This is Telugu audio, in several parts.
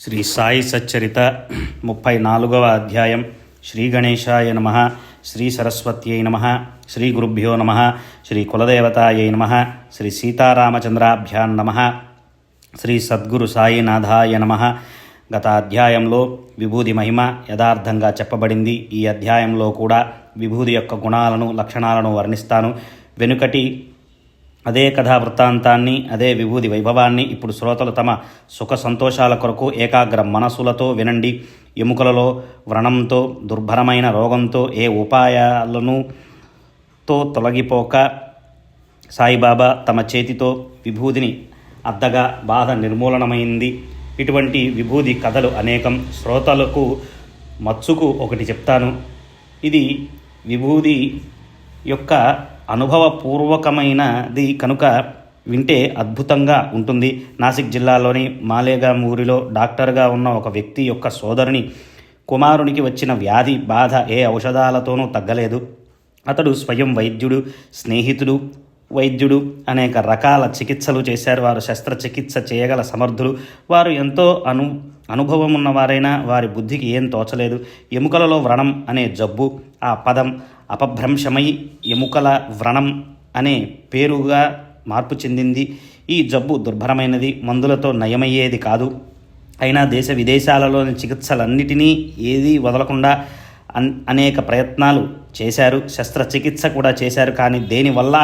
శ్రీ సాయి సచ్చరిత 34వ అధ్యాయం. శ్రీ గణేశాయ నమః, శ్రీ సరస్వత్యై నమః, శ్రీ గురుభ్యో నమః, శ్రీ కులదేవతాయై నమః, శ్రీ సీతారామచంద్రాభ్యాం నమః, శ్రీ సద్గురు సాయినాథాయ నమః. గత అధ్యాయంలో విభూది మహిమ యథార్థంగా చెప్పబడింది. ఈ అధ్యాయంలో కూడా విభూది యొక్క గుణాలను, లక్షణాలను వర్ణిస్తాను. వెనుకటి అదే కథా వృత్తాంతాన్ని, అదే విభూది వైభవాన్ని ఇప్పుడు శ్రోతలు తమ సుఖ సంతోషాల కొరకు ఏకాగ్ర మనసులతో వినండి. ఎముకలలో వ్రణంతో, దుర్భరమైన రోగంతో ఏ ఉపాయాలను తొలగిపోక సాయిబాబా తమ చేతితో విభూదిని అద్దగా బాధ నిర్మూలనమైంది. ఇటువంటి విభూది కథలు అనేకం. శ్రోతలకు మత్సుకు ఒకటి చెప్తాను. ఇది విభూది యొక్క అనుభవపూర్వకమైనది కనుక వింటే అద్భుతంగా ఉంటుంది. నాసిక్ జిల్లాలోని మాలేగాం ఊరిలో డాక్టర్గా ఉన్న ఒక వ్యక్తి యొక్క సోదరుని కుమారునికి వచ్చిన వ్యాధి బాధ ఏ ఔషధాలతోనూ తగ్గలేదు. అతడు స్వయం వైద్యుడు, స్నేహితుడు వైద్యుడు, అనేక రకాల చికిత్సలు చేశారు. వారు శస్త్రచికిత్స చేయగల సమర్థులు. వారు ఎంతో అనుభవం ఉన్నవారైనా వారి బుద్ధికి ఏం తోచలేదు. ఎముకలలో వ్రణం అనే జబ్బు, ఆ పదం అపభ్రంశమై ఎముకల వ్రణం అనే పేరుగా మార్పు చెందింది. ఈ జబ్బు దుర్భరమైనది, మందులతో నయమయ్యేది కాదు. అయినా దేశ విదేశాలలోని చికిత్సలన్నిటినీ ఏదీ వదలకుండా అనేక ప్రయత్నాలు చేశారు. శస్త్రచికిత్స కూడా చేశారు. కానీ దేనివల్ల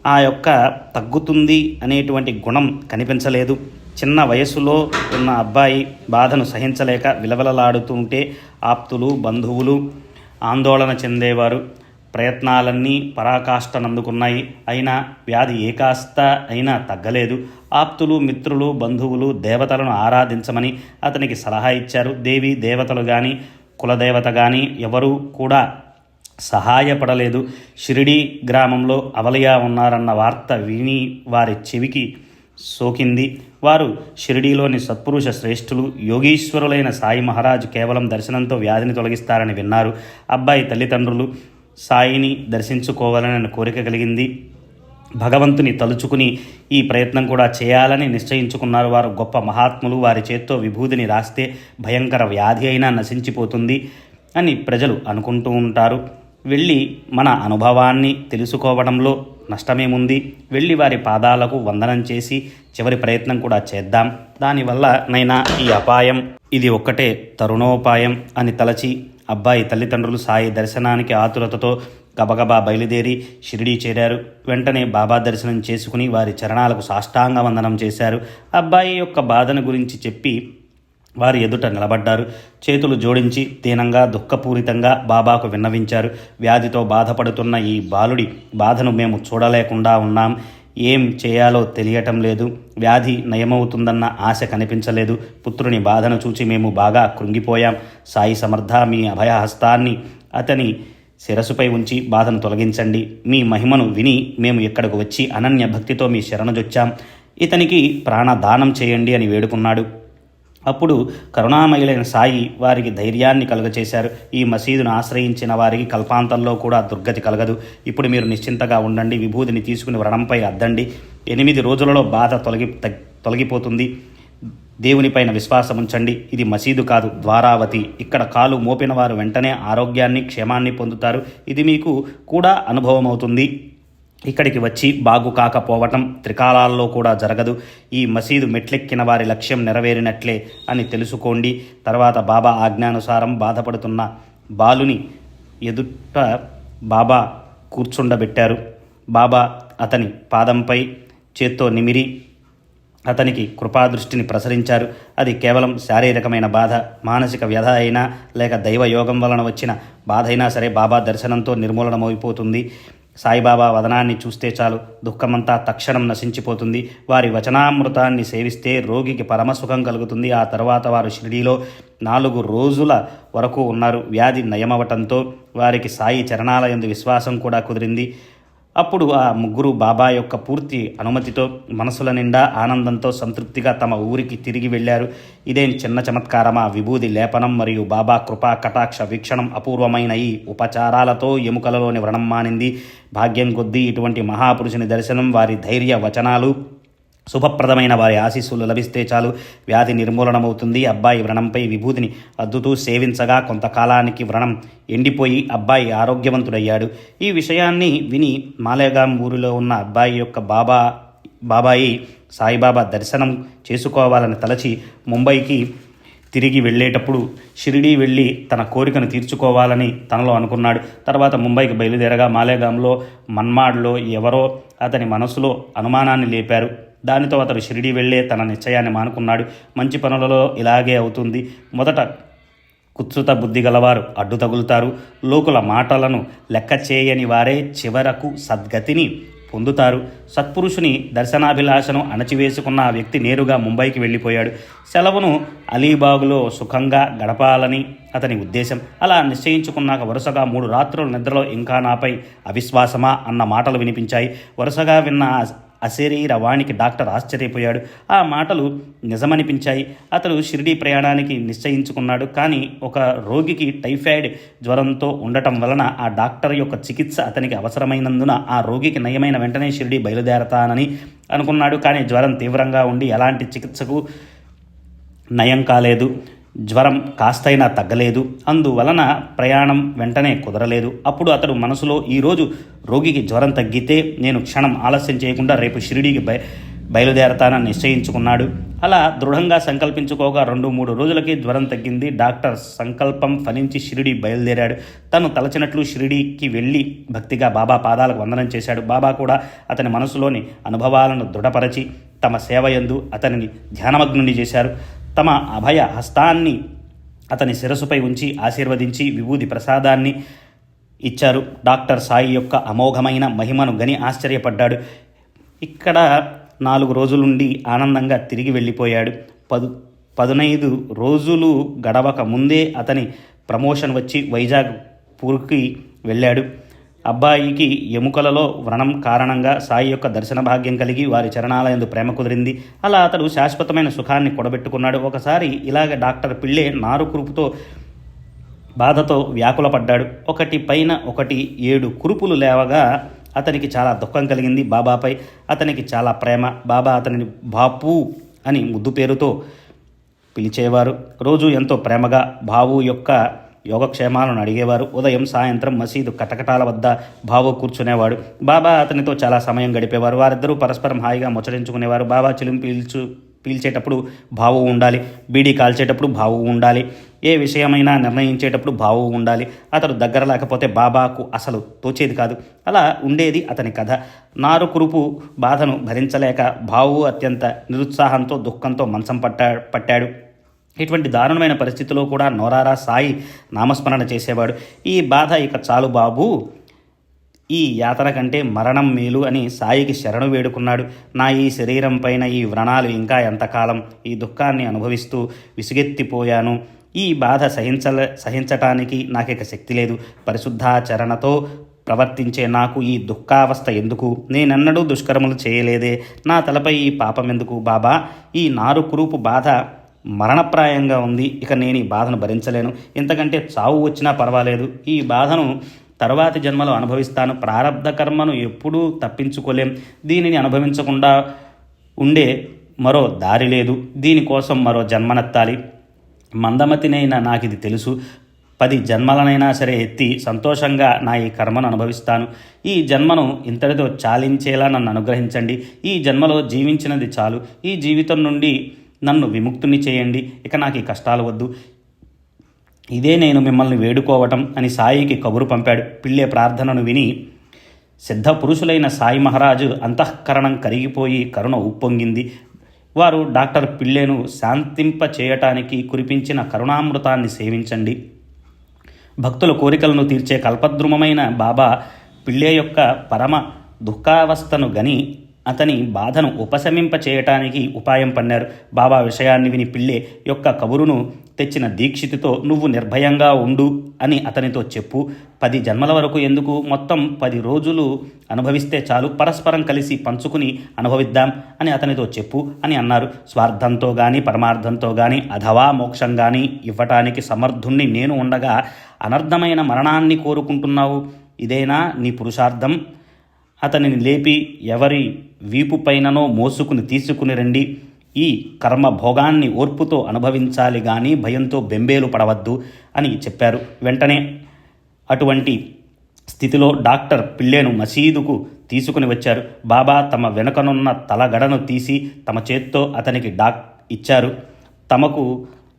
ఆ యొక్క తగ్గుతుంది అనేటువంటి గుణం కనిపించలేదు. చిన్న వయసులో ఉన్న అబ్బాయి బాధను సహించలేక విలవిలలాడుతుంటే ఆప్తులు, బంధువులు ఆందోళన చెందేవారు. ప్రయత్నాలన్నీ పరాకాష్ఠనందుకున్నాయి. అయినా వ్యాధి ఏకాస్త అయినా తగ్గలేదు. ఆప్తులు, మిత్రులు, బంధువులు దేవతలను ఆరాధించమని అతనికి సలహా ఇచ్చారు. దేవి దేవతలు కానీ, కులదేవత కానీ ఎవరూ కూడా సహాయపడలేదు. షిరిడీ గ్రామంలో అవలియా ఉన్నారన్న వార్త విని వారి చెవికి సోకింది. వారు షిరిడీలోని సత్పురుష శ్రేష్ఠులు, యోగీశ్వరులైన సాయి మహారాజు కేవలం దర్శనంతో వ్యాధిని తొలగిస్తారని విన్నారు. అబ్బాయి తల్లిదండ్రులు సాయిని దర్శించుకోవాలని కోరిక కలిగింది. భగవంతుని తలుచుకుని ఈ ప్రయత్నం కూడా చేయాలని నిశ్చయించుకున్నారు. వారు గొప్ప మహాత్ములు. వారి చేత్తో విభూదిని రాస్తే భయంకర వ్యాధి అయినా నశించిపోతుంది అని ప్రజలు అనుకుంటూ ఉంటారు. వెళ్ళి మన అనుభవాన్ని తెలుసుకోవడంలో నష్టమేముంది? వెళ్ళి వారి పాదాలకు వందనం చేసి చివరి ప్రయత్నం కూడా చేద్దాం. దానివల్ల నైనా ఈ అపాయం, ఇది ఒక్కటే తరుణోపాయం అని తలచి అబ్బాయి తల్లిదండ్రులు సాయి దర్శనానికి ఆతురతతో గబగబా బయలుదేరి షిరిడీ చేరారు. వెంటనే బాబా దర్శనం చేసుకుని వారి చరణాలకు సాష్టాంగ వందనం చేశారు. అబ్బాయి యొక్క బాధను గురించి చెప్పి వారి ఎదుట నిలబడ్డారు. చేతులు జోడించి దీనంగా, దుఃఖపూరితంగా బాబాకు విన్నవించారు. వ్యాధితో బాధపడుతున్న ఈ బాలుడి బాధను మేము చూడలేకుండా ఉన్నాం. ఏం చేయాలో తెలియటం లేదు. వ్యాధి నయమవుతుందన్న ఆశ కనిపించలేదు. పుత్రుని బాధను చూచి మేము బాగా కృంగిపోయాం. సాయి సమర్థ, మీ అభయహస్తాన్ని అతని శిరసుపై ఉంచి బాధను తొలగించండి. మీ మహిమను విని మేము ఇక్కడకు వచ్చి అనన్య భక్తితో మీ శరణుజొచ్చాం. ఇతనికి ప్రాణదానం చేయండి అని వేడుకున్నాడు. అప్పుడు కరుణామయులైన సాయి వారికి ధైర్యాన్ని కలుగచేశారు. ఈ మసీదును ఆశ్రయించిన వారికి కల్పాంతంలో కూడా దుర్గతి కలగదు. ఇప్పుడు మీరు నిశ్చింతగా ఉండండి. విభూతిని తీసుకుని వ్రణంపై అద్దండి. 8 రోజులలో బాధ తొలగిపోతుంది. దేవునిపైన విశ్వాసం ఉంచండి. ఇది మసీదు కాదు, ద్వారావతి. ఇక్కడ కాలు మోపిన వారు వెంటనే ఆరోగ్యాన్ని, క్షేమాన్ని పొందుతారు. ఇది మీకు కూడా అనుభవం అవుతుంది. ఇక్కడికి వచ్చి బాగు కాకపోవటం త్రికాలాల్లో కూడా జరగదు. ఈ మసీదు మెట్లెక్కిన వారి లక్ష్యం నెరవేరినట్లే అని తెలుసుకోండి. తర్వాత బాబా ఆజ్ఞానుసారం బాధపడుతున్న బాలుని ఎదుట బాబా కూర్చుండబెట్టారు. బాబా అతని పాదంపై చేత్తో నిమిరి అతనికి కృపాదృష్టిని ప్రసరించారు. అది కేవలం శారీరకమైన బాధ, మానసిక వ్యధ అయినా లేక దైవయోగం వలన వచ్చిన బాధ అయినా సరే బాబా దర్శనంతో నిర్మూలనమైపోతుంది. సాయిబాబా వదనాన్ని చూస్తే చాలు, దుఃఖమంతా తక్షణం నశించిపోతుంది. వారి వచనామృతాన్ని సేవిస్తే రోగికి పరమసుఖం కలుగుతుంది. ఆ తర్వాత వారు షిరిడీలో 4 రోజుల వరకు ఉన్నారు. వ్యాధి నయమవటంతో వారికి సాయి చరణాలయందు విశ్వాసం కూడా కుదిరింది. అప్పుడు ఆ ముగ్గురు బాబా యొక్క పూర్తి అనుమతితో మనసుల నిండా ఆనందంతో సంతృప్తిగా తమ ఊరికి తిరిగి వెళ్ళారు. ఇదేం చిన్న చమత్కారమా? విభూది లేపనం మరియు బాబా కృపా కటాక్ష వీక్షణం అపూర్వమైన ఈ ఉపచారాలతో ఎముకలలోని వ్రణం మానింది. భాగ్యం కొద్దీ ఇటువంటి మహాపురుషుని దర్శనం, వారి ధైర్య వచనాలు శుభప్రదమైన వారి ఆశీస్సులు లభిస్తే చాలు, వ్యాధి నిర్మూలనమవుతుంది. అబ్బాయి వ్రణంపై విభూతిని అద్దుతూ సేవించగా కొంతకాలానికి వ్రణం ఎండిపోయి అబ్బాయి ఆరోగ్యవంతుడయ్యాడు. ఈ విషయాన్ని విని మాలేగాం ఊరిలో ఉన్న అబ్బాయి యొక్క బాబాయి సాయిబాబా దర్శనం చేసుకోవాలని తలచి ముంబైకి తిరిగి వెళ్ళేటప్పుడు షిరిడీ వెళ్ళి తన కోరికను తీర్చుకోవాలని తనలో అనుకున్నాడు. తర్వాత ముంబైకి బయలుదేరగా మాలేగాంలో మన్మాడ్లో ఎవరో అతని మనసులో అనుమానాన్ని లేపారు. దానితో అతడు షిరిడీ వెళ్ళే తన నిశ్చయాన్ని మానుకున్నాడు. మంచి పనులలో ఇలాగే అవుతుంది. మొదట కుత్సుత బుద్ధి గలవారు అడ్డు తగులుతారు. లోకుల మాటలను లెక్క చేయని వారే చివరకు సద్గతిని పొందుతారు. సత్పురుషుని దర్శనాభిలాషను అణచివేసుకున్న ఆ వ్యక్తి నేరుగా ముంబైకి వెళ్ళిపోయాడు. సెలవును అలీబాగులో సుఖంగా గడపాలని అతని ఉద్దేశం. అలా నిశ్చయించుకున్నాక వరుసగా 3 రాత్రుల నిద్రలో ఇంకా నాపై అవిశ్వాసమా అన్న మాటలు వినిపించాయి. వరుసగా విన్న అశరీర వాణికి డాక్టర్ ఆశ్చర్యపోయాడు. ఆ మాటలు నిజమనిపించాయి. అతడు షిరిడీ ప్రయాణానికి నిశ్చయించుకున్నాడు. కానీ ఒక రోగికి టైఫాయిడ్ జ్వరంతో ఉండటం వలన ఆ డాక్టర్ యొక్క చికిత్స అతనికి అవసరమైనందున ఆ రోగికి నయమైన వెంటనే షిరిడీ బయలుదేరతానని అనుకున్నాడు. కానీ జ్వరం తీవ్రంగా ఉండి ఎలాంటి చికిత్సకు నయం కాలేదు. జ్వరం కాస్తైనా తగ్గలేదు. అందువలన ప్రయాణం వెంటనే కుదరలేదు. అప్పుడు అతడు మనసులో ఈరోజు రోగికి జ్వరం తగ్గితే నేను క్షణం ఆలస్యం చేయకుండా రేపు షిరిడీకి బయలుదేరతానని నిశ్చయించుకున్నాడు. అలా దృఢంగా సంకల్పించుకోగా 2-3 రోజులకి జ్వరం తగ్గింది. డాక్టర్ సంకల్పం ఫలించి షిరిడీ బయలుదేరాడు. తను తలచినట్లు షిరిడీకి వెళ్ళి భక్తిగా బాబా పాదాలకు వందనం చేశాడు. బాబా కూడా అతని మనసులోని అనుభవాలను దృఢపరచి తమ సేవయందు అతనిని ధ్యానమగ్నుని చేశారు. తమ అభయ హస్తాన్ని అతని శిరస్సుపై ఉంచి ఆశీర్వదించి విభూది ప్రసాదాన్ని ఇచ్చారు. డాక్టర్ సాయి యొక్క అమోఘమైన మహిమను గని ఆశ్చర్యపడ్డాడు. ఇక్కడ 4 రోజులుండి ఆనందంగా తిరిగి వెళ్ళిపోయాడు. 15 రోజులు గడవక ముందే అతని ప్రమోషన్ వచ్చి వైజాగ్ పూర్కి వెళ్ళాడు. అబ్బాయికి ఎముకలలో వ్రణం కారణంగా సాయి యొక్క దర్శన భాగ్యం కలిగి వారి చరణాలయందు ప్రేమ కుదిరింది. అలా అతడు శాశ్వతమైన సుఖాన్ని కూడబెట్టుకున్నాడు. ఒకసారి ఇలాగ డాక్టర్ పిళ్ళే నారు కురుపుతో బాధతో వ్యాకులపడ్డాడు. ఒకటి పైన ఒకటి 7 కురుపులు లేవగా అతనికి చాలా దుఃఖం కలిగింది. బాబాపై అతనికి చాలా ప్రేమ. బాబా అతనిని బాపు అని ముద్దు పేరుతో పిలిచేవారు. రోజు ఎంతో ప్రేమగా బావు యొక్క యోగక్షేమాలను అడిగేవారు. ఉదయం సాయంత్రం మసీదు కటకటాల వద్ద బాబు కూర్చునేవాడు. బాబా అతనితో చాలా సమయం గడిపేవారు. వారిద్దరూ పరస్పరం హాయిగా ముచ్చరించుకునేవారు. బాబా చిలుం పీల్చేటప్పుడు బావు ఉండాలి. బీడీ కాల్చేటప్పుడు బావు ఉండాలి. ఏ విషయమైనా నిర్ణయించేటప్పుడు బావు ఉండాలి. అతడు దగ్గర లేకపోతే బాబాకు అసలు తోచేది కాదు. అలా ఉండేది అతని కథ. నారు కురుపు బాధను భరించలేక బావు అత్యంత నిరుత్సాహంతో దుఃఖంతో మంచం పట్టాడు. ఇటువంటి దారుణమైన పరిస్థితిలో కూడా నోరారా సాయి నామస్మరణ చేసేవాడు. ఈ బాధ ఇక చాలు బాబు, ఈ యాతన కంటే మరణం మేలు అని సాయికి శరణు వేడుకున్నాడు. నా ఈ శరీరం పైన ఈ వ్రణాలు ఇంకా ఎంతకాలం? ఈ దుఃఖాన్ని అనుభవిస్తూ విసుగెత్తిపోయాను. ఈ బాధ సహించటానికి నాకిక శక్తి లేదు. పరిశుద్ధాచరణతో ప్రవర్తించే నాకు ఈ దుఃఖావస్థ ఎందుకు? నేనెన్నడూ దుష్కర్మలు చేయలేదే. నా తలపై ఈ పాపం ఎందుకు? బాబా, ఈ నారు కురూపు బాధ మరణప్రాయంగా ఉంది. ఇక నేను ఈ బాధను భరించలేను. ఇంతకంటే చావు వచ్చినా పర్వాలేదు. ఈ బాధను తరువాతి జన్మలో అనుభవిస్తాను. ప్రారబ్ధ కర్మను ఎప్పుడూ తప్పించుకోలేం. దీనిని అనుభవించకుండా ఉండే మరో దారి లేదు. దీనికోసం మరో జన్మనెత్తాలి. మందమతినైనా నాకు ఇది తెలుసు. 10 జన్మలనైనా సరే ఎత్తి సంతోషంగా నా ఈ కర్మను అనుభవిస్తాను. ఈ జన్మను ఇంతటితో చాలించేలా నన్ను అనుగ్రహించండి. ఈ జన్మలో జీవించినది చాలు. ఈ జీవితం నుండి నన్ను విముక్తుని చేయండి. ఇక నాకు ఈ కష్టాలు వద్దు. ఇదే నేను మిమ్మల్ని వేడుకోవటం అని సాయికి కబురు పంపాడు. పిల్లే ప్రార్థనను విని సిద్ధ పురుషులైన సాయి మహారాజు అంతఃకరణం కరిగిపోయి కరుణ ఉప్పొంగింది. వారు డాక్టర్ పిల్లేను శాంతింప చేయటానికి కురిపించిన కరుణామృతాన్ని సేవించండి. భక్తుల కోరికలను తీర్చే కల్పద్రుమమైన బాబా పిల్లే యొక్క పరమ దుఃఖావస్థను గని అతని బాధను ఉపశమింప చేయటానికి ఉపాయం పన్నారు. బాబా విషయాన్ని విని పిల్లే యొక్క కబురును తెచ్చిన దీక్షితితో నువ్వు నిర్భయంగా ఉండు అని అతనితో చెప్పు. 10 జన్మల వరకు ఎందుకు? మొత్తం 10 రోజులు అనుభవిస్తే చాలు. పరస్పరం కలిసి పంచుకుని అనుభవిద్దాం అని అతనితో చెప్పు అని అన్నారు. స్వార్థంతో కానీ పరమార్థంతో కానీ అథవా మోక్షం కానీ ఇవ్వటానికి సమర్థుణ్ణి నేను ఉండగా అనర్థమైన మరణాన్ని కోరుకుంటున్నావు. ఇదేనా నీ పురుషార్థం? అతనిని లేపి ఎవరి వీపు పైననో మోసుకుని తీసుకుని రండి. ఈ కర్మ భోగాన్ని ఓర్పుతో అనుభవించాలి కానీ భయంతో బెంబేలు పడవద్దు అని చెప్పారు. వెంటనే అటువంటి స్థితిలో డాక్టర్ పిల్లేను మసీదుకు తీసుకుని వచ్చారు. బాబా తమ వెనుకనున్న తలగడను తీసి తమ చేత్తో అతనికి ఇచ్చారు. తమకు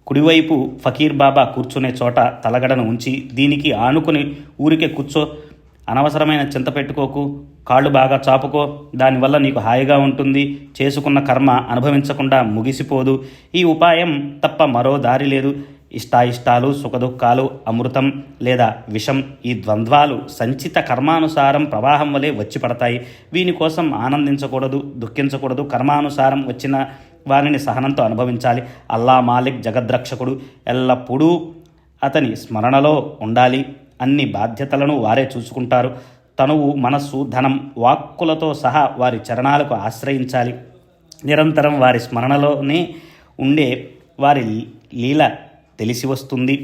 కుడివైపు ఫకీర్ బాబా కూర్చునే చోట తలగడను ఉంచి, దీనికి ఆనుకుని ఊరికే కూర్చో, అనవసరమైన చింత పెట్టుకోకు, కాళ్ళు బాగా చాపుకో, దానివల్ల నీకు హాయిగా ఉంటుంది, చేసుకున్న కర్మ అనుభవించకుండా ముగిసిపోదు. ఈ ఉపాయం తప్ప మరో దారి లేదు. ఇష్టాయిష్టాలు, సుఖదుఖాలు, అమృతం లేదా విషం, ఈ ద్వంద్వాలు సంచిత కర్మానుసారం ప్రవాహం వలె వచ్చి పడతాయి. వీనికోసం ఆనందించకూడదు, దుఃఖించకూడదు. కర్మానుసారం వచ్చిన వారిని సహనంతో అనుభవించాలి. అల్లా మాలిక్ జగద్రక్షకుడు, ఎల్లప్పుడూ అతని స్మరణలో ఉండాలి. అన్ని బాధ్యతలను వారే చూసుకుంటారు. తనువు, మనస్సు, ధనం, వాక్కులతో సహా వారి చరణాలకు ఆశ్రయించాలి. నిరంతరం వారి స్మరణలోనే ఉండే వారి లీల తెలిసి వస్తుంది.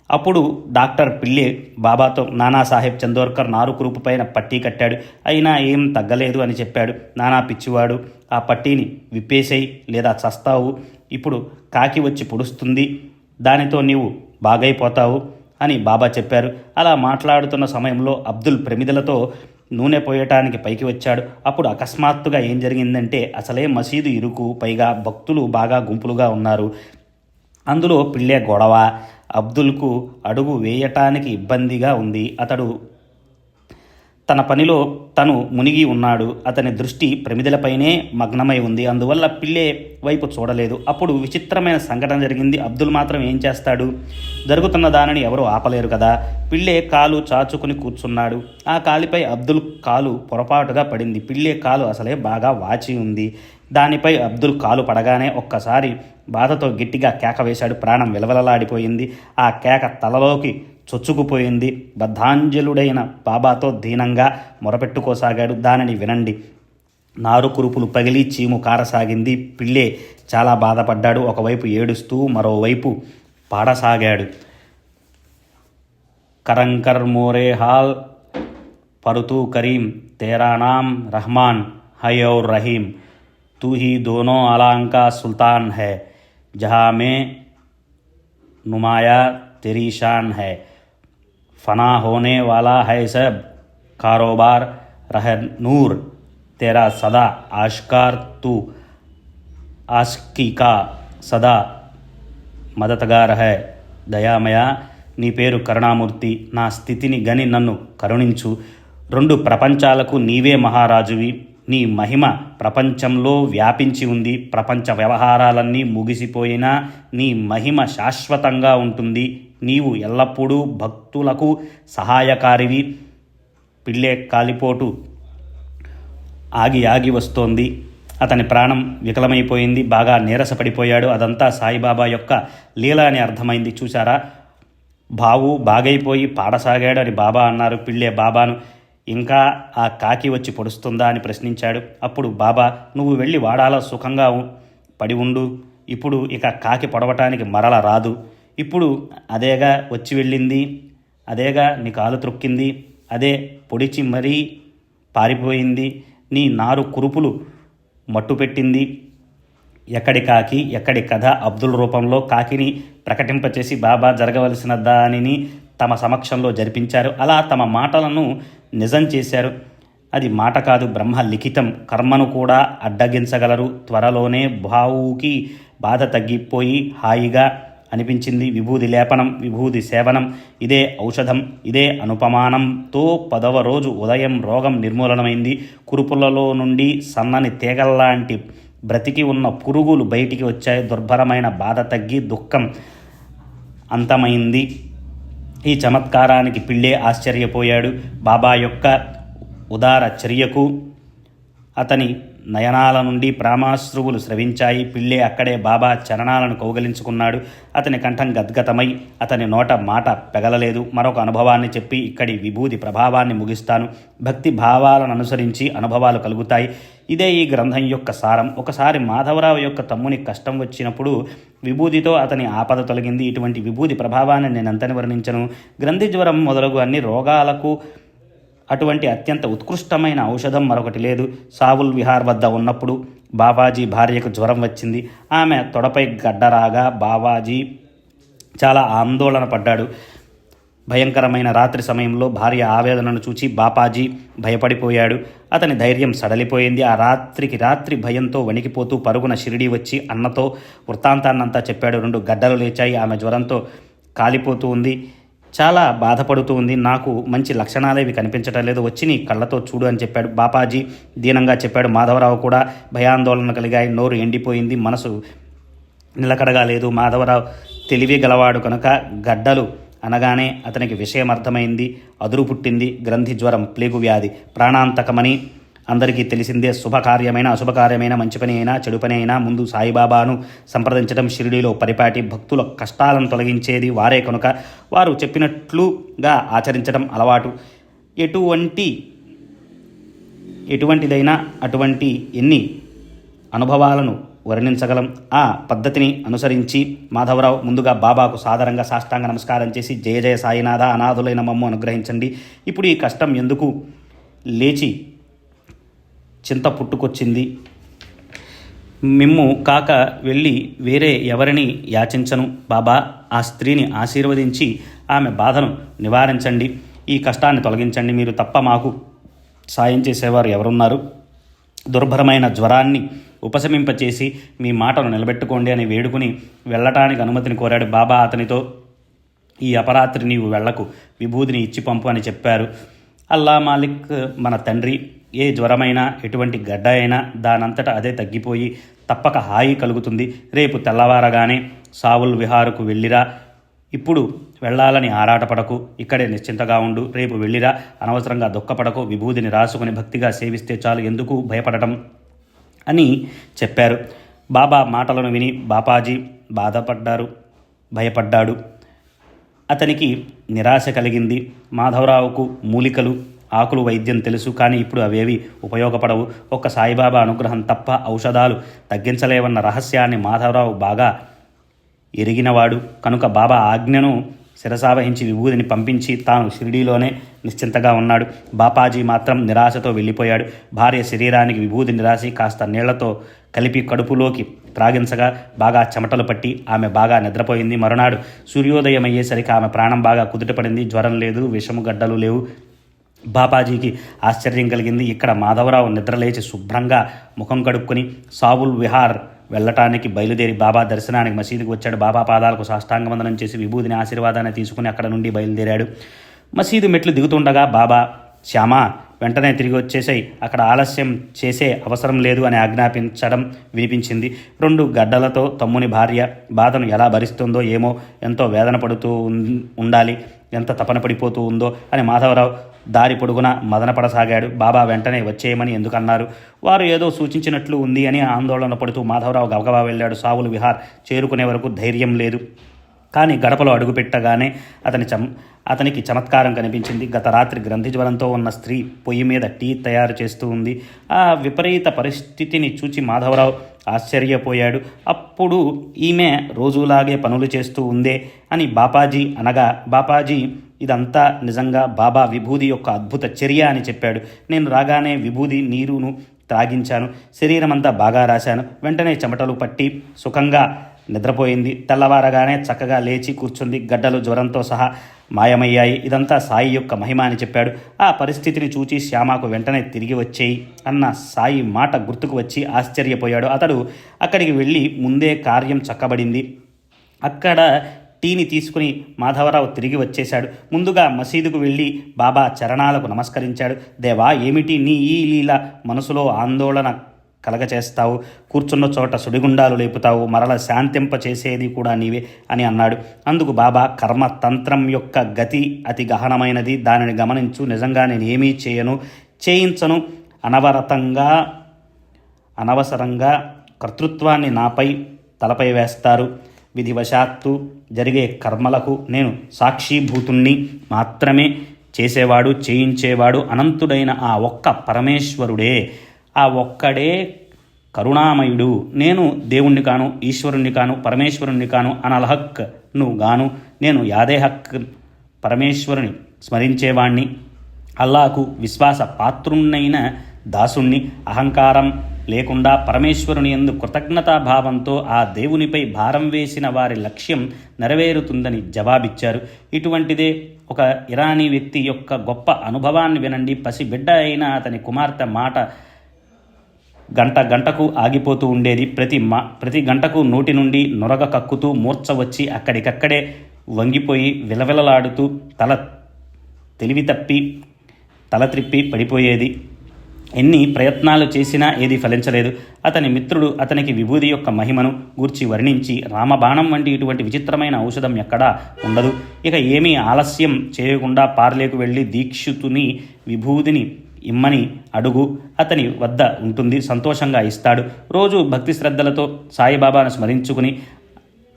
అప్పుడు డాక్టర్ పిల్లే బాబాతో నానాసాహెబ్ చందోర్కర్ నారుకురుపు పైన పట్టీ కట్టాడు. అయినా ఏం తగ్గలేదు అని చెప్పాడు. నానా పిచ్చివాడు, ఆ పట్టీని విప్పేసేయి లేదా చస్తావు. ఇప్పుడు కాకి వచ్చి పొడుస్తుంది, దానితో నీవు బాగైపోతావు అని బాబా చెప్పారు. అలా మాట్లాడుతున్న సమయంలో అబ్దుల్ ప్రమిదలతో నూనె పోయటానికి పైకి వచ్చాడు. అప్పుడు అకస్మాత్తుగా ఏం జరిగిందంటే, అసలే మసీదు ఇరుకు, పైగా భక్తులు బాగా గుంపులుగా ఉన్నారు. అందులో పిల్లే గొడవ. అబ్దుల్కు అడుగు వేయటానికి ఇబ్బందిగా ఉంది. అతడు తన పనిలో తను మునిగి ఉన్నాడు. అతని దృష్టి ప్రమిదలపైనే మగ్నమై ఉంది. అందువల్ల పిల్లే వైపు చూడలేదు. అప్పుడు విచిత్రమైన సంఘటన జరిగింది. అబ్దుల్ మాత్రం ఏం చేస్తాడు? జరుగుతున్న దానిని ఎవరూ ఆపలేరు కదా. పిల్లే కాలు చాచుకుని కూర్చున్నాడు. ఆ కాలిపై అబ్దుల్ కాలు పొరపాటుగా పడింది. పిల్లే కాలు అసలే బాగా వాచి ఉంది. దానిపై అబ్దుల్ కాలు పడగానే ఒక్కసారి బాధతో గట్టిగా కేక వేశాడు. ప్రాణం విలవలలాడిపోయింది. ఆ కేక తలలోకి చొచ్చుకుపోయింది. బద్ధాంజలుడైన బాబాతో దీనంగా మొరపెట్టుకోసాగాడు. దానిని వినండి. నారు కురుపులు పగిలి చీము కారసాగింది. పిల్లే చాలా బాధపడ్డాడు. ఒకవైపు ఏడుస్తూ మరోవైపు పాడసాగాడు. కరంకర్ మోరే హాల్ పరుతూ కరీం, తేరా నామ్ రహమాన్ హై ఔర్ రహీం, तू ही दोनों आलम का सुल्तान है, जहाँ में नुमाया तेरी शान है, फना होने वाला है सब कारोबार, रह नूर तेरा सदा आश्कार, तू आस्की का सदा మదతగార్ హై, దయామయ, నీ పేరు కరుణామూర్తి. నా స్థితిని గని నన్ను కరుణించు. రెండు ప్రపంచాలకు నీవే మహారాజువి. నీ మహిమ ప్రపంచంలో వ్యాపించి ఉంది. ప్రపంచ వ్యవహారాలన్నీ ముగిసిపోయినా నీ మహిమ శాశ్వతంగా ఉంటుంది. నీవు ఎల్లప్పుడూ భక్తులకు సహాయకారివి. పిల్లే కాలిపోటు ఆగి వస్తోంది. అతని ప్రాణం వికలమైపోయింది. బాగా నీరసపడిపోయాడు. అదంతా సాయిబాబా యొక్క లీల అని అర్థమైంది. చూశారా, బావు బాగైపోయి పాడసాగాడు అని బాబా అన్నారు. పిల్లే బాబాను, ఇంకా ఆ కాకి వచ్చి పొడుస్తుందా అని ప్రశ్నించాడు. అప్పుడు బాబా, నువ్వు వెళ్ళి వాడాలో సుఖంగా పడి ఉండు. ఇప్పుడు ఇక కాకి పొడవటానికి మరల రాదు. ఇప్పుడు అదేగా వచ్చి వెళ్ళింది, అదేగా నీ కాలు త్రొక్కింది, అదే పొడిచి మరీ పారిపోయింది. నీ నారు కురుపులు మట్టు పెట్టింది. ఎక్కడి కాకి, ఎక్కడి కథ. అబ్దుల్ రూపంలో కాకిని ప్రకటింపచేసి బాబా జరగవలసిన దానిని తమ సమక్షంలో జరిపించారు. అలా తమ మాటలను నిజం చేశారు. అది మాట కాదు, బ్రహ్మ లిఖితం. కర్మను కూడా అడ్డగించగలరు. త్వరలోనే బావుకి బాధ తగ్గిపోయి హాయిగా అనిపించింది. విభూది లేపనం, విభూది సేవనం, ఇదే ఔషధం, ఇదే అనుపమానంతో 10వ రోజు ఉదయం రోగం నిర్మూలనమైంది. కురుపులలో నుండి సన్నని తీగల్లాంటి బ్రతికి ఉన్న పురుగులు బయటికి వచ్చాయి. దుర్భరమైన బాధ తగ్గి దుఃఖం అంతమైంది. ఈ చమత్కారానికి పిల్లే ఆశ్చర్యపోయాడు. బాబా యొక్క ఉదార చర్యకు అతని నయనాల నుండి ప్రేమాశ్రువులు స్రవించాయి. పిల్లే అక్కడే బాబా చరణాలను కౌగలించుకున్నాడు. అతని కంఠం గద్గతమై అతని నోట మాట పెగలలేదు. మరొక అనుభవాన్ని చెప్పి ఇక్కడి విభూది ప్రభావాన్ని ముగిస్తాను. భక్తి భావాలను అనుసరించి అనుభవాలు కలుగుతాయి. ఇదే ఈ గ్రంథం యొక్క సారం. ఒకసారి మాధవరావు యొక్క తమ్ముని కష్టం వచ్చినప్పుడు విభూదితో అతని ఆపద తొలగింది. ఇటువంటి విభూది ప్రభావాన్ని నేను ఎంతని వర్ణించను. గ్రంథి జ్వరం మొదలగు అన్ని రోగాలకు అటువంటి అత్యంత ఉత్కృష్టమైన ఔషధం మరొకటి లేదు. సావుల్ విహార్ వద్ద ఉన్నప్పుడు బాబాజీ భార్యకు జ్వరం వచ్చింది. ఆమె తొడపై గడ్డరాగా బాబాజీ చాలా ఆందోళన పడ్డాడు. భయంకరమైన రాత్రి సమయంలో భార్య ఆవేదనను చూచి బాపాజీ భయపడిపోయాడు. అతని ధైర్యం సడలిపోయింది. ఆ రాత్రి భయంతో వణికిపోతూ పరుగున షిరిడీ వచ్చి అన్నతో వృత్తాంతాన్నంతా చెప్పాడు. 2 గడ్డలు లేచాయి. ఆమె జ్వరంతో కాలిపోతూ ఉంది. చాలా బాధపడుతూ ఉంది. నాకు మంచి లక్షణాలేవి కనిపించటం లేదు. వచ్చి నీ కళ్ళతో చూడు అని చెప్పాడు. బాపాజీ దీనంగా చెప్పాడు. మాధవరావు కూడా భయాందోళన కలిగాయి. నోరు ఎండిపోయింది. మనసు నిలకడగా లేదు. మాధవరావు తెలివి గలవాడు కనుక గడ్డలు అనగానే అతనికి విషయం అర్థమైంది. అదురు పుట్టింది. గ్రంథి జ్వరం, ప్లేగు వ్యాధి, ప్రాణాంతకమని అందరికీ తెలిసిందే. శుభకార్యమైన అశుభకార్యమైన, మంచి పని అయినా చెడు పని అయినా ముందు సాయిబాబాను సంప్రదించడం షిరిడీలో పరిపాటి. భక్తుల కష్టాలను తొలగించేది వారే కనుక వారు చెప్పినట్లుగా ఆచరించడం అలవాటు. ఎటువంటిదైనా అటువంటి ఎన్ని అనుభవాలను వర్ణించగలం. ఆ పద్ధతిని అనుసరించి మాధవరావు ముందుగా బాబాకు సాదరంగా సాష్టాంగ నమస్కారం చేసి, జయ జయ సాయినాథ, అనాథులైన మమ్ము అనుగ్రహించండి. ఇప్పుడు ఈ కష్టం ఎందుకు లేచి చింత పుట్టుకొచ్చింది. మిమ్ము కాక వెళ్ళి వేరే ఎవరిని యాచించను. బాబా, ఆ స్త్రీని ఆశీర్వదించి ఆమె బాధను నివారించండి. ఈ కష్టాన్ని తొలగించండి. మీరు తప్ప మాకు సాయం చేసేవారు ఎవరున్నారు? దుర్భరమైన జ్వరాన్ని ఉపశమింపచేసి మీ మాటను నిలబెట్టుకోండి అని వేడుకుని వెళ్ళటానికి అనుమతిని కోరాడు. బాబా అతనితో, ఈ అపరాత్రి నీవు వెళ్లకు, విభూదిని ఇచ్చి పంపు అని చెప్పారు. అల్లా మాలిక్ మన తండ్రి, ఏ జ్వరమైనా ఎటువంటి గడ్డ అయినా దానంతటా అదే తగ్గిపోయి తప్పక హాయి కలుగుతుంది. రేపు తెల్లవారగానే సావుల్ విహారుకు వెళ్ళిరా. ఇప్పుడు వెళ్ళాలని ఆరాటపడకు, ఇక్కడే నిశ్చింతగా ఉండు. రేపు వెళ్ళిరా, అనవసరంగా దుఃఖపడకు. విభూదిని రాసుకుని భక్తిగా సేవిస్తే చాలు, ఎందుకు భయపడటం అని చెప్పారు. బాబా మాటలను విని బాపాజీ భయపడ్డాడు. అతనికి నిరాశ కలిగింది. మాధవరావుకు మూలికలు, ఆకులు వైద్యం తెలుసు, కానీ ఇప్పుడు అవేవి ఉపయోగపడవు. ఒక్క సాయిబాబా అనుగ్రహం తప్ప ఔషధాలు తగ్గించలేవన్న రహస్యాన్ని మాధవరావు బాగా ఎరిగినవాడు కనుక బాబా ఆజ్ఞను శిరసావహించి విభూదిని పంపించి తాను షిరిడీలోనే నిశ్చింతగా ఉన్నాడు. బాపాజీ మాత్రం నిరాశతో వెళ్ళిపోయాడు. భార్య శరీరానికి విభూదిని రాసి కాస్త నీళ్లతో కలిపి కడుపులోకి త్రాగించగా బాగా చెమటలు పట్టి ఆమె బాగా నిద్రపోయింది. మరునాడు సూర్యోదయం అయ్యేసరికి ఆమె ప్రాణం బాగా కుదుటపడింది. జ్వరం లేదు, విషము గడ్డలు లేవు. బాపాజీకి ఆశ్చర్యం కలిగింది. ఇక్కడ మాధవరావు నిద్రలేచి శుభ్రంగా ముఖం కడుక్కొని సావుల్ విహార్ వెళ్ళటానికి బయలుదేరి బాబా దర్శనానికి మసీదుకు వచ్చాడు. బాబా పాదాలకు సాష్టాంగవందనం చేసి విభూదిని ఆశీర్వాదాన్ని తీసుకుని అక్కడ నుండి బయలుదేరాడు. మసీదు మెట్లు దిగుతుండగా బాబా, శ్యామా, వెంటనే తిరిగి వచ్చేసాయి, అక్కడ ఆలస్యం చేసే అవసరం లేదు అని ఆజ్ఞాపించడం వినిపించింది. 2 గడ్డలతో తమ్ముని భార్య బాధను ఎలా భరిస్తుందో ఏమో, ఎంతో వేదన పడుతూ ఉండాలి, ఎంత తపన పడిపోతూ ఉందో అని మాధవరావు దారి పొడుగున మదనపడసాగాడు. బాబా వెంటనే వచ్చేయమని ఎందుకన్నారు? వారు ఏదో సూచించినట్లు ఉంది అని ఆందోళన పడుతూ మాధవరావు గబగబా వెళ్ళాడు. సావుల్ విహార్ చేరుకునే వరకు ధైర్యం లేదు. కానీ గడపలో అడుగుపెట్టగానే అతనికి చమత్కారం కనిపించింది. గత రాత్రి గ్రంథి జ్వరంతో ఉన్న స్త్రీ పొయ్యి మీద టీ తయారు చేస్తూ ఉంది. ఆ విపరీత పరిస్థితిని చూచి మాధవరావు ఆశ్చర్యపోయాడు. అప్పుడు ఈమె రోజులాగే పనులు చేస్తూ ఉందే అని బాపాజీ అనగా, బాపాజీ ఇదంతా నిజంగా బాబా విభూది యొక్క అద్భుత చర్య అని చెప్పాడు. నేను రాగానే విభూది నీరును త్రాగించాను, శరీరమంతా బాగా రాశాను. వెంటనే చెమటలు పట్టి సుఖంగా నిద్రపోయింది. తెల్లవారగానే చక్కగా లేచి కూర్చుంది. గడ్డలు జ్వరంతో సహా మాయమయ్యాయి. ఇదంతా సాయి యొక్క మహిమ అని చెప్పాడు. ఆ పరిస్థితిని చూచి శ్యామకు వెంటనే తిరిగి వచ్చేయి అన్న సాయి మాట గుర్తుకు వచ్చి ఆశ్చర్యపోయాడు. అతడు అక్కడికి వెళ్ళి ముందే కార్యం చక్కబడింది. అక్కడ టీని తీసుకుని మాధవరావు తిరిగి వచ్చేశాడు. ముందుగా మసీదుకు వెళ్ళి బాబా చరణాలకు నమస్కరించాడు. దేవా, ఏమిటి నీ ఈ లీల? మనసులో ఆందోళన కలగచేస్తావు, కూర్చున్న చోట సుడిగుండాలు లేపుతావు, మరల శాంతింప చేసేది కూడా నీవే అని అన్నాడు. అందుకు బాబా, కర్మతంత్రం యొక్క గతి అతి గహనమైనది, దానిని గమనించు. నిజంగా నేను ఏమీ చేయించను. అనవసరంగా కర్తృత్వాన్ని నాపై తలపై వేస్తారు. విధివశాత్తు జరిగే కర్మలకు నేను సాక్షిభూతుణ్ణి మాత్రమే. చేసేవాడు, చేయించేవాడు అనంతుడైన ఆ ఒక్క పరమేశ్వరుడే. ఆ ఒక్కడే కరుణామయుడు. నేను దేవుణ్ణి కాను, ఈశ్వరుణ్ణి కాను, పరమేశ్వరుణ్ణి కాను, అనల్హక్ను గాను. నేను యాదే హక్ పరమేశ్వరుని స్మరించేవాణ్ణి. అల్లాకు విశ్వాస పాత్రుణ్ణైన దాసుణ్ణి, అహంకారం లేకుండా పరమేశ్వరుని యందు కృతజ్ఞతాభావంతో ఆ దేవునిపై భారం వేసిన వారి లక్ష్యం నెరవేరుతుందని జవాబిచ్చారు. ఇటువంటిదే ఒక ఇరానీ వ్యక్తి యొక్క గొప్ప అనుభవాన్ని వినండి. పసిబిడ్డ అయిన అతని కుమార్తె మాట గంటకు ఆగిపోతూ ఉండేది. ప్రతి గంటకు నోటి నుండి నొరగ కక్కుతూ మూర్ఛ వచ్చి అక్కడికక్కడే వంగిపోయి విలవిలలాడుతూ తల త్రిప్పి పడిపోయేది. ఎన్ని ప్రయత్నాలు చేసినా ఏది ఫలించలేదు. అతని మిత్రుడు అతనికి విభూది యొక్క మహిమను గూర్చి వర్ణించి, రామబాణం వంటి ఇటువంటి విచిత్రమైన ఔషధం ఎక్కడా ఉండదు. ఇక ఏమీ ఆలస్యం చేయకుండా పార్లేకు వెళ్ళి దీక్షితుని విభూదిని ఇమ్మని అడుగు, అతని వద్ద ఉంటుంది, సంతోషంగా ఇస్తాడు. రోజు భక్తి శ్రద్ధలతో సాయిబాబాను స్మరించుకుని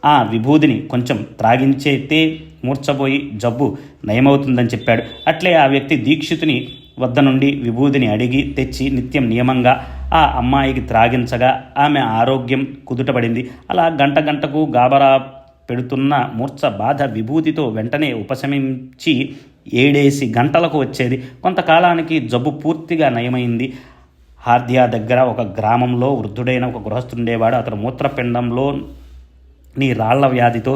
ఆ విభూదిని కొంచెం త్రాగించేతే మూర్ఛపోయి జబ్బు నయమవుతుందని చెప్పాడు. అట్లే ఆ వ్యక్తి దీక్షితుని వద్ద నుండి విభూదిని అడిగి తెచ్చి నిత్యం నియమంగా ఆ అమ్మాయికి త్రాగించగా ఆమె ఆరోగ్యం కుదుటపడింది. అలా గంటకు గాబరా పెడుతున్న మూర్ఛ బాధ విభూతితో వెంటనే ఉపశమించి 7 గంటలకు వచ్చేది. కొంతకాలానికి జబ్బు పూర్తిగా నయమైంది. హార్దియా దగ్గర ఒక గ్రామంలో వృద్ధుడైన ఒక గృహస్థుండేవాడు. అతను మూత్రపిండంలో రాళ్ల వ్యాధితో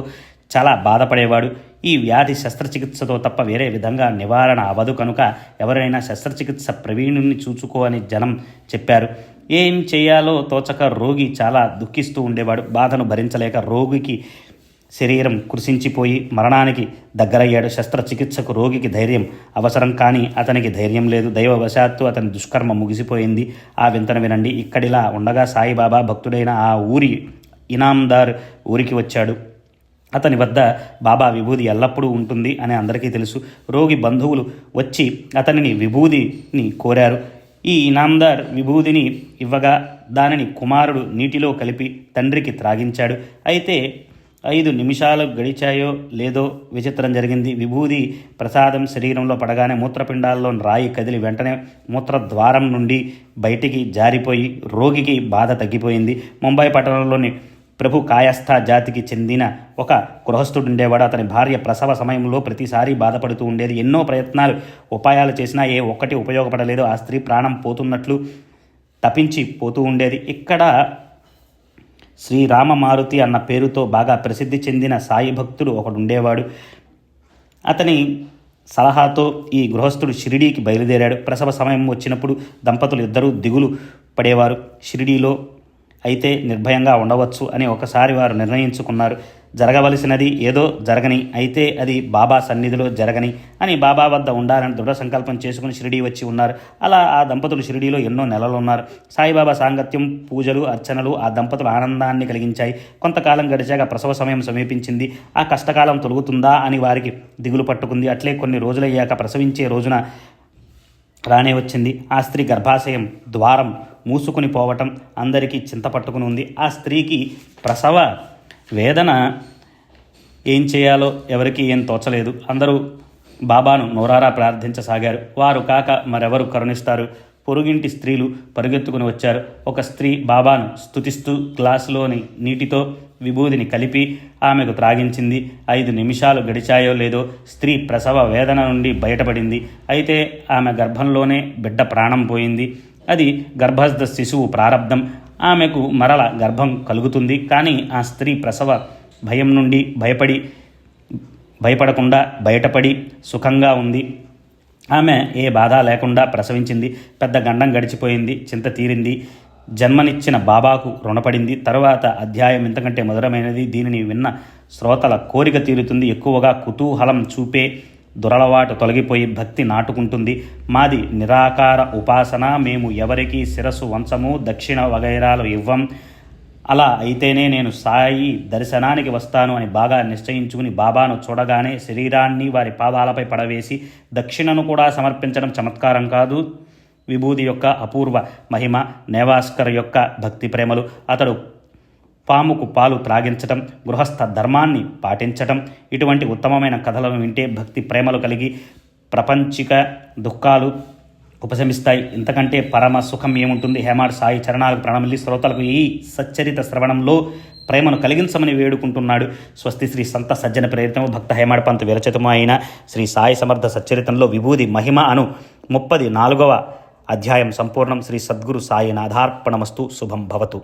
చాలా బాధపడేవాడు. ఈ వ్యాధి శస్త్రచికిత్సతో తప్ప వేరే విధంగా నివారణ అవ్వదు కనుక ఎవరైనా శస్త్రచికిత్స ప్రవీణుని చూచుకో అని జనం చెప్పారు. ఏం చేయాలో తోచక రోగి చాలా దుఃఖిస్తూ ఉండేవాడు. బాధను భరించలేక రోగికి శరీరం కృషించిపోయి మరణానికి దగ్గరయ్యాడు. శస్త్రచికిత్సకు రోగికి ధైర్యం అవసరం, కానీ అతనికి ధైర్యం లేదు. దైవవశాత్తు అతని దుష్కర్మ ముగిసిపోయింది. ఆ వింతను వినండి. ఇక్కడిలా ఉండగా సాయిబాబా భక్తుడైన ఆ ఊరి ఇనాందార్ ఊరికి వచ్చాడు. అతని వద్ద బాబా విభూది ఎల్లప్పుడూ ఉంటుంది అని అందరికీ తెలుసు. రోగి బంధువులు వచ్చి అతనిని విభూదిని కోరారు. ఈ ఇనాందార్ విభూదిని ఇవ్వగా దానిని కుమారుడు నీటిలో కలిపి తండ్రికి త్రాగించాడు. అయితే 5 నిమిషాలు గడిచాయో లేదో విచిత్రం జరిగింది. విభూది ప్రసాదం శరీరంలో పడగానే మూత్రపిండాల్లో రాయి కదిలి వెంటనే మూత్రద్వారం నుండి బయటికి జారిపోయి రోగికి బాధ తగ్గిపోయింది. ముంబై పట్టణంలోని ప్రభు కాయస్థ జాతికి చెందిన ఒక గృహస్థుడుండేవాడు. అతని భార్య ప్రసవ సమయంలో ప్రతిసారి బాధపడుతూ ఉండేది. ఎన్నో ప్రయత్నాలు ఉపాయాలు చేసినా ఏ ఒక్కటి ఉపయోగపడలేదు. ఆ స్త్రీ ప్రాణం పోతున్నట్లు తపించి పోతూ ఉండేది. ఇక్కడ శ్రీరామమారుతి అన్న పేరుతో బాగా ప్రసిద్ధి చెందిన సాయి భక్తుడు ఒకడుండేవాడు. అతని సలహాతో ఈ గృహస్థుడు షిరిడీకి బయలుదేరాడు. ప్రసవ సమయం వచ్చినప్పుడు దంపతులు ఇద్దరూ దిగులు పడేవారు. షిరిడీలో అయితే నిర్భయంగా ఉండవచ్చు అని ఒకసారి వారు నిర్ణయించుకున్నారు. జరగవలసినది ఏదో జరగని, అయితే అది బాబా సన్నిధిలో జరగని అని బాబా వద్ద ఉండాలని దృఢ సంకల్పం చేసుకుని షిరిడీ వచ్చి ఉన్నారు. అలా ఆ దంపతులు షిరిడీలో ఎన్నో నెలలు ఉన్నారు. సాయిబాబా సాంగత్యం, పూజలు, అర్చనలు ఆ దంపతుల ఆనందాన్ని కలిగించాయి. కొంతకాలం గడిచాక ప్రసవ సమయం సమీపించింది. ఆ కష్టకాలం తొలగుతుందా అని వారికి దిగులు పట్టుకుంది. అట్లే కొన్ని రోజులయ్యాక ప్రసవించే రోజున రానే వచ్చింది. ఆ స్త్రీ గర్భాశయం ద్వారం మూసుకుని పోవటం అందరికీ చింత పట్టుకుని ఉంది. ఆ స్త్రీకి ప్రసవ వేదన ఏం చేయాలో ఎవరికి ఏం తోచలేదు. అందరూ బాబాను నోరారా ప్రార్థించసాగారు. వారు కాక మరెవరు కరుణిస్తారు? పొరుగింటి స్త్రీలు పరుగెత్తుకుని వచ్చారు. ఒక స్త్రీ బాబాను స్తుతిస్తూ గ్లాసులోని నీటితో విభూదిని కలిపి ఆమెకు త్రాగించింది. 5 నిమిషాలు గడిచాయో లేదో స్త్రీ ప్రసవ వేదన నుండి బయటపడింది. అయితే ఆమె గర్భంలోనే బిడ్డ ప్రాణం పోయింది. అది గర్భస్థ శిశువు ప్రారంధం. ఆమెకు మరల గర్భం కలుగుతుంది. కానీ ఆ స్త్రీ ప్రసవ భయం నుండి భయపడకుండా బయటపడి సుఖంగా ఉంది. ఆమె ఏ బాధ లేకుండా ప్రసవించింది. పెద్ద గండం గడిచిపోయింది. చింత తీరింది. జన్మనిచ్చిన బాబాకు రుణపడింది. తరువాత అధ్యాయం ఇంతకంటే మధురమైనది. దీనిని విన్న శ్రోతల కోరిక తీరుతుంది. ఎక్కువగా కుతూహలం చూపే దురలవాటు తొలగిపోయి భక్తి నాటుకుంటుంది. మాది నిరాకార ఉపాసన. మేము ఎవరికి శిరస్సు వంచము, దక్షిణ వగైరాలు ఇవ్వం. అలా అయితేనే నేను సాయి దర్శనానికి వస్తాను అని బాగా నిశ్చయించుకుని బాబాను చూడగానే శరీరాన్ని వారి పాదాలపై పడవేసి దక్షిణను కూడా సమర్పించడం చమత్కారం కాదు. విభూది యొక్క అపూర్వ మహిమ, నేవాస్కర్ యొక్క భక్తి ప్రేమలు, అతడు పాముకు పాలు త్రాగించటం, గృహస్థ ధర్మాన్ని పాటించటం, ఇటువంటి ఉత్తమమైన కథలను వింటే భక్తి ప్రేమలు కలిగి ప్రపంచిక దుఃఖాలు ఉపశమిస్తాయి. ఇంతకంటే పరమ సుఖం ఏముంటుంది? హేమాడ్ సాయి చరణాలకు ప్రణమిల్లి శ్రోతలకు ఈ సచ్చరిత శ్రవణంలో ప్రేమను కలిగించమని వేడుకుంటున్నాడు. స్వస్తి శ్రీ సంత సజ్జన ప్రేరితము భక్త హేమాడ్ పంత్ విరచితము అయిన శ్రీ సాయి సమర్థ సచ్చరితంలో విభూది మహిమ అను 34వ అధ్యాయం సంపూర్ణం. శ్రీ సద్గురు సాయినాథార్పణమస్తు. శుభం భవతు.